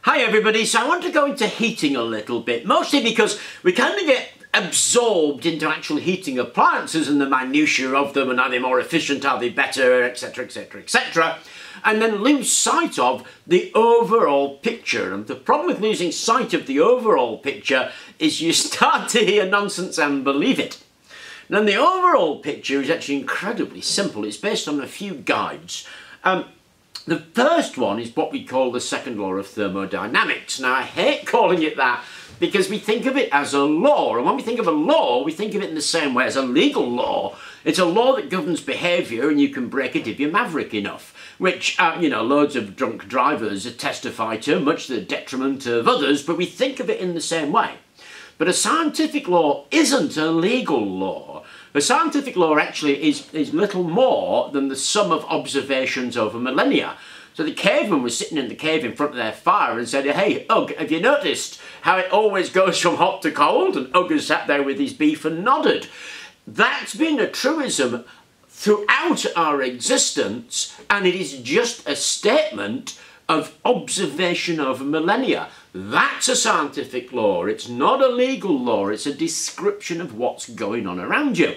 Hi everybody, so I want to go into heating a little bit, mostly because we kind of get absorbed into actual heating appliances and the minutiae of them and are they more efficient, are they better, etc, etc, etc, and then lose sight of the overall picture. And the problem with losing sight of the overall picture is you start to hear nonsense and believe it. Now the overall picture is actually incredibly simple. It's based on a few guides. The first one is what we call the second law of thermodynamics. Now I hate calling it that because we think of it as a law, and when we think of a law we think of it in the same way as a legal law. It's a law that governs behaviour and you can break it if you're maverick enough, which loads of drunk drivers testify to, much to the detriment of others, but we think of it in the same way. But a scientific law isn't a legal law. A scientific law actually is little more than the sum of observations over millennia. So the caveman was sitting in the cave in front of their fire and said, "Hey, Ugg, have you noticed how it always goes from hot to cold?" And Ugg has sat there with his beef and nodded. That's been a truism throughout our existence, and it is just a statement of observation over millennia. That's a scientific law. It's not a legal law. It's a description of what's going on around you.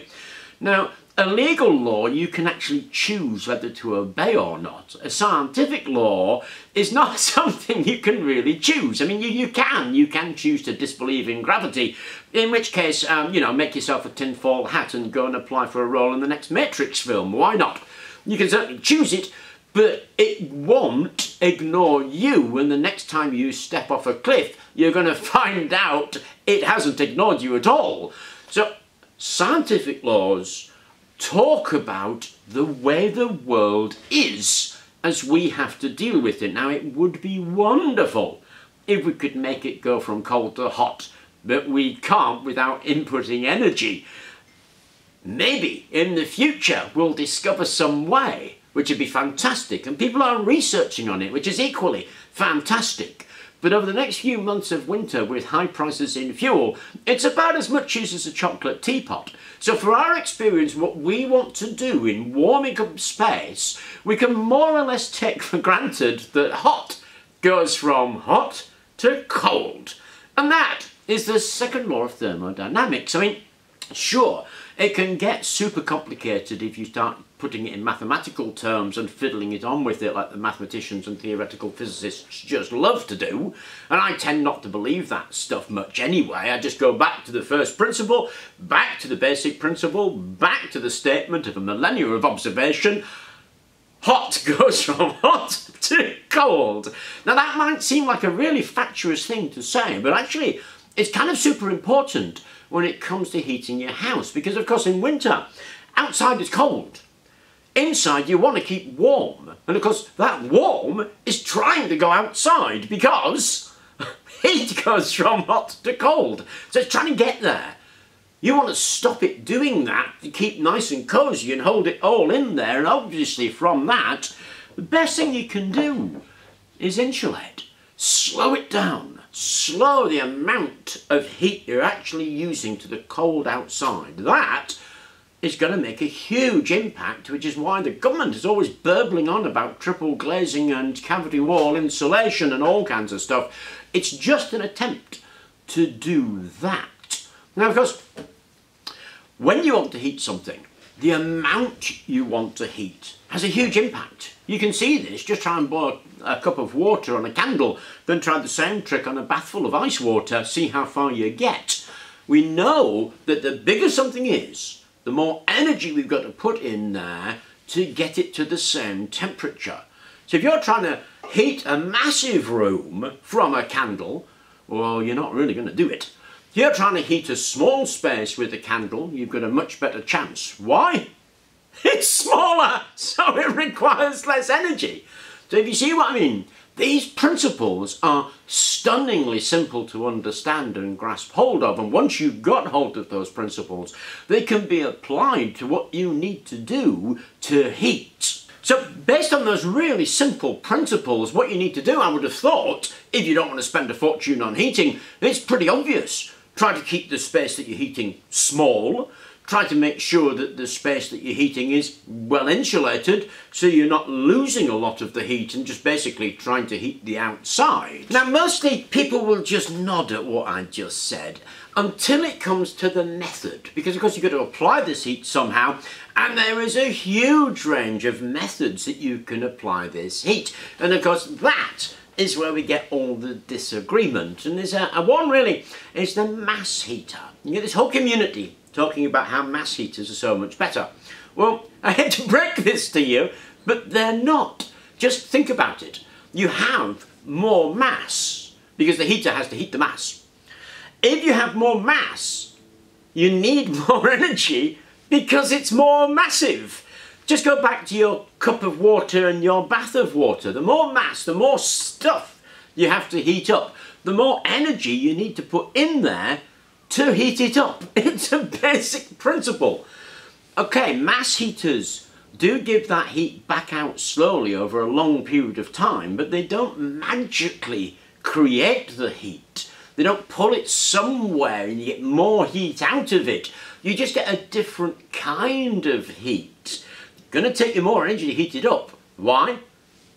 Now, a legal law you can actually choose whether to obey or not. A scientific law is not something you can really choose. I mean, you can choose to disbelieve in gravity, in which case, make yourself a tinfoil hat and go and apply for a role in the next Matrix film. Why not? You can certainly choose it, but it won't ignore you, and the next time you step off a cliff, you're going to find out it hasn't ignored you at all. So, scientific laws talk about the way the world is as we have to deal with it. Now, it would be wonderful if we could make it go from cold to hot, but we can't without inputting energy. Maybe in the future we'll discover some way, which would be fantastic, and people are researching on it, which is equally fantastic. But over the next few months of winter, with high prices in fuel, it's about as much use as a chocolate teapot. So for our experience, what we want to do in warming up space, we can more or less take for granted that hot goes from hot to cold. And that is the second law of thermodynamics. I mean, sure, it can get super complicated if you start putting it in mathematical terms and fiddling it on with it like the mathematicians and theoretical physicists just love to do. And I tend not to believe that stuff much anyway. I just go back to the first principle, back to the basic principle, back to the statement of a millennia of observation. Hot goes from hot to cold. Now that might seem like a really fatuous thing to say, but actually it's kind of super important when it comes to heating your house, because of course in winter, outside is cold. Inside you want to keep warm, and of course that warm is trying to go outside because heat goes from hot to cold. So it's trying to get there. You want to stop it doing that to keep nice and cosy and hold it all in there, and obviously from that, the best thing you can do is insulate. Slow it down. Slow the amount of heat you're actually using to the cold outside. That is going to make a huge impact, which is why the government is always burbling on about triple glazing and cavity wall insulation and all kinds of stuff. It's just an attempt to do that. Now, of course, when you want to heat something, the amount you want to heat has a huge impact. You can see this. Just try and boil a cup of water on a candle, then try the same trick on a bath full of ice water, see how far you get. We know that the bigger something is, the more energy we've got to put in there to get it to the same temperature. So if you're trying to heat a massive room from a candle, well, you're not really going to do it. If you're trying to heat a small space with a candle, you've got a much better chance. Why? It's smaller, so it requires less energy. So if you see what I mean, these principles are stunningly simple to understand and grasp hold of, and once you've got hold of those principles, they can be applied to what you need to do to heat. So based on those really simple principles, what you need to do, I would have thought, if you don't want to spend a fortune on heating, it's pretty obvious. Try to keep the space that you're heating small. try to make sure that the space that you're heating is well insulated, so you're not losing a lot of the heat and just basically trying to heat the outside. Now, mostly people will just nod at what I just said until it comes to the method, because of course you've got to apply this heat somehow, and there is a huge range of methods that you can apply this heat, and of course that is where we get all the disagreement. And there's one really is the mass heater. You get this whole community talking about how mass heaters are so much better. Well, I hate to break this to you, but they're not. Just think about it. You have more mass because the heater has to heat the mass. If you have more mass, you need more energy because it's more massive. Just go back to your cup of water and your bath of water. The more mass, the more stuff you have to heat up, the more energy you need to put in there to heat it up. It's a basic principle. Okay, mass heaters do give that heat back out slowly over a long period of time, but they don't magically create the heat. They don't pull it somewhere and you get more heat out of it. You just get a different kind of heat. Going to take you more energy to heat it up. Why?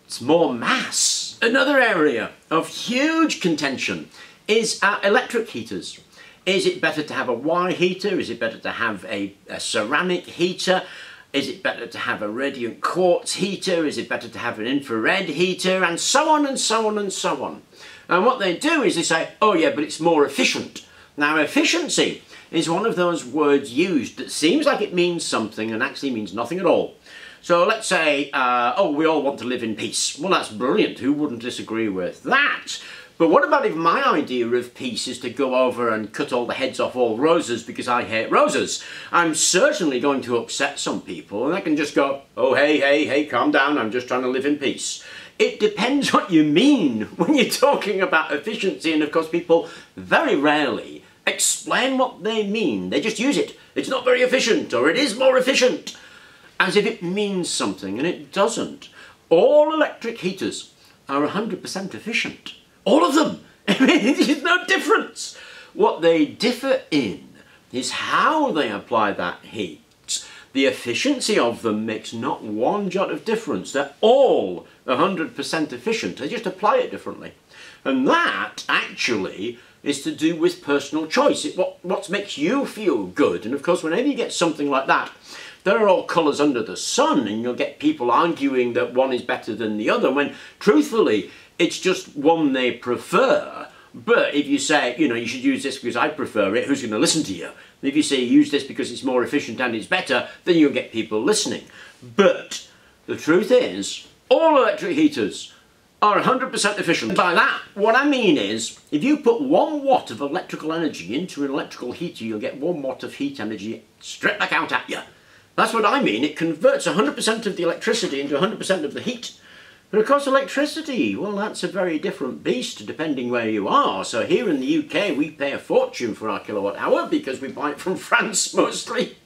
It's more mass. Another area of huge contention is electric heaters. Is it better to have a wire heater? Is it better to have a ceramic heater? Is it better to have a radiant quartz heater? Is it better to have an infrared heater? And so on and so on and so on. And what they do is they say, oh yeah, but it's more efficient. Now, efficiency is one of those words used that seems like it means something and actually means nothing at all. So let's say, oh, we all want to live in peace. Well, that's brilliant. Who wouldn't disagree with that? But what about if my idea of peace is to go over and cut all the heads off all roses because I hate roses? I'm certainly going to upset some people, and I can just go, oh, hey, calm down. I'm just trying to live in peace. It depends what you mean when you're talking about efficiency, and of course people very rarely explain what they mean. They just use it. It's not very efficient, or it is more efficient, as if it means something, and it doesn't. All electric heaters are 100% efficient. All of them. I mean, there's no difference. What they differ in is how they apply that heat. The efficiency of them makes not one jot of difference. They're all 100% efficient. They just apply it differently. And that actually is to do with personal choice. What makes you feel good. And of course, whenever you get something like that, there are all colours under the sun, and you'll get people arguing that one is better than the other, when truthfully, it's just one they prefer. But if you say, you know, you should use this because I prefer it, who's going to listen to you? If you say use this because it's more efficient and it's better, then you'll get people listening. But the truth is, all electric heaters are 100% efficient. By that, what I mean is, if you put 1 watt of electrical energy into an electrical heater, you'll get 1 watt of heat energy straight back out at you. That's what I mean. It converts 100% of the electricity into 100% of the heat. But of course electricity, well, that's a very different beast depending where you are. So here in the UK we pay a fortune for our kilowatt hour because we buy it from France mostly.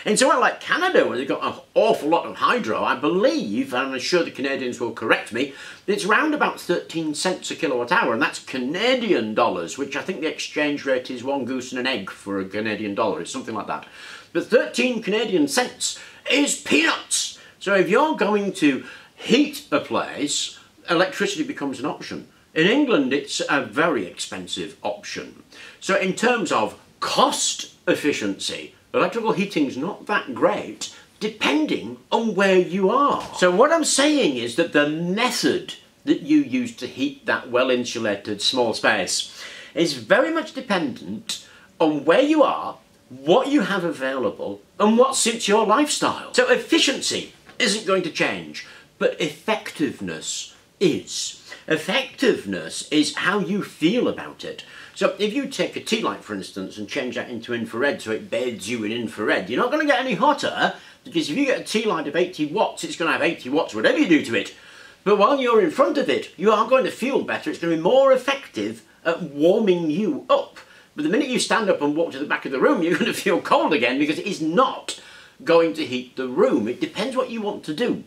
And somewhere like Canada, where they've got an awful lot of hydro, I believe, and I'm sure the Canadians will correct me, it's round about 13 cents a kilowatt hour, and that's Canadian dollars, which I think the exchange rate is 1 goose and an egg for a Canadian dollar. It's something like that. But 13 Canadian cents is peanuts. So if you're going to heat a place, electricity becomes an option. In England, it's a very expensive option. So in terms of cost efficiency, electrical heating's not that great, depending on where you are. So what I'm saying is that the method that you use to heat that well-insulated small space is very much dependent on where you are, what you have available, and what suits your lifestyle. So efficiency isn't going to change, but effectiveness is. Effectiveness is how you feel about it. So if you take a tea light, for instance, and change that into infrared so it bathes you in infrared, you're not going to get any hotter, because if you get a tea light of 80 watts, it's going to have 80 watts whatever you do to it. But while you're in front of it, you are going to feel better. It's going to be more effective at warming you up. But the minute you stand up and walk to the back of the room, you're going to feel cold again, because it is not going to heat the room. It depends what you want to do.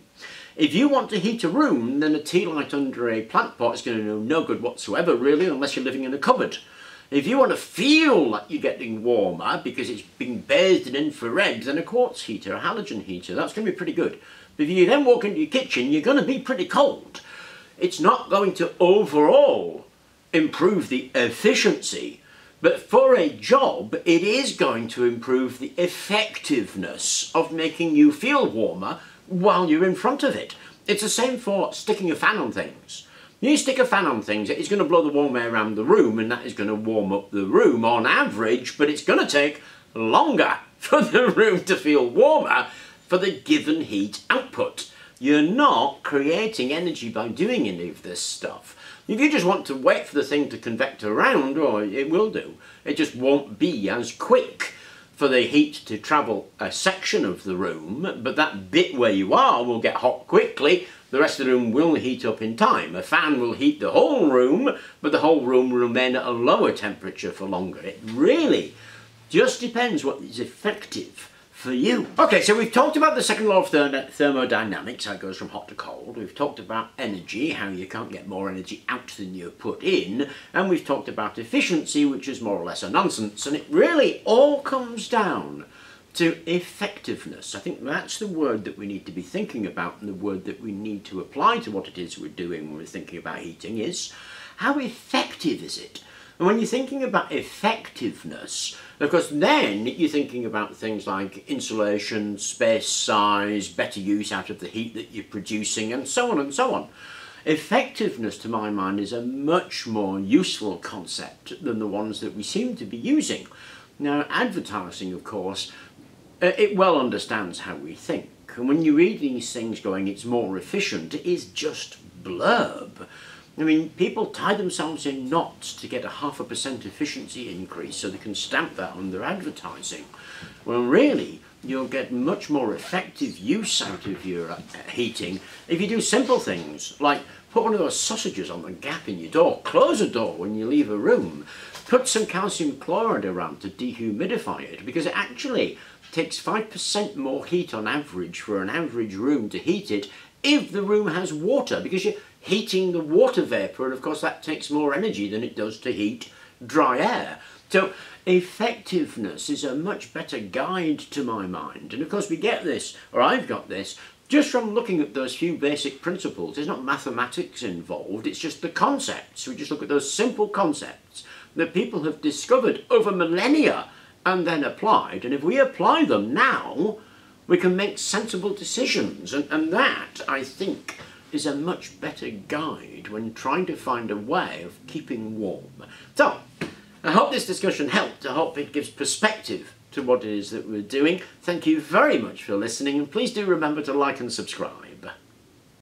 If you want to heat a room, then a tea light under a plant pot is going to do no good whatsoever, really, unless you're living in a cupboard. If you want to feel like you're getting warmer because it's being bathed in infrared, then a quartz heater, a halogen heater, that's going to be pretty good. But if you then walk into your kitchen, you're going to be pretty cold. It's not going to overall improve the efficiency, but for a job, it is going to improve the effectiveness of making you feel warmer while you're in front of it. It's the same for sticking a fan on things. You stick a fan on things, it's going to blow the warm air around the room, and that is going to warm up the room on average, but it's going to take longer for the room to feel warmer for the given heat output. You're not creating energy by doing any of this stuff. If you just want to wait for the thing to convect around, or it will do, it just won't be as quick for the heat to travel a section of the room, but that bit where you are will get hot quickly. The rest of the room will heat up in time. A fan will heat the whole room, but the whole room will remain at a lower temperature for longer. It really just depends what is effective for you. Okay, so we've talked about the second law of thermodynamics, how it goes from hot to cold. We've talked about energy, how you can't get more energy out than you put in. And we've talked about efficiency, which is more or less a nonsense. And it really all comes down to effectiveness. I think that's the word that we need to be thinking about, and the word that we need to apply to what it is we're doing when we're thinking about heating is, how effective is it? And when you're thinking about effectiveness, of course, then you're thinking about things like insulation, space size, better use out of the heat that you're producing, and so on and so on. Effectiveness, to my mind, is a much more useful concept than the ones that we seem to be using. Now, advertising, of course, it well understands how we think. And when you read these things going, it's more efficient, it is just blurb. I mean, people tie themselves in knots to get a 0.5% efficiency increase so they can stamp that on their advertising. Well, really, you'll get much more effective use out of your heating if you do simple things like put one of those sausages on the gap in your door, close a door when you leave a room, put some calcium chloride around to dehumidify it, because it actually takes 5% more heat on average for an average room to heat it if the room has water, because you're heating the water vapour, and of course that takes more energy than it does to heat dry air. So effectiveness is a much better guide to my mind, and of course we get this, or I've got this, just from looking at those few basic principles. There's not mathematics involved, it's just the concepts. We just look at those simple concepts that people have discovered over millennia and then applied, and if we apply them now, we can make sensible decisions, and that, I think, is a much better guide when trying to find a way of keeping warm. So, I hope this discussion helped. I hope it gives perspective to what it is that we're doing. Thank you very much for listening, and please do remember to like and subscribe.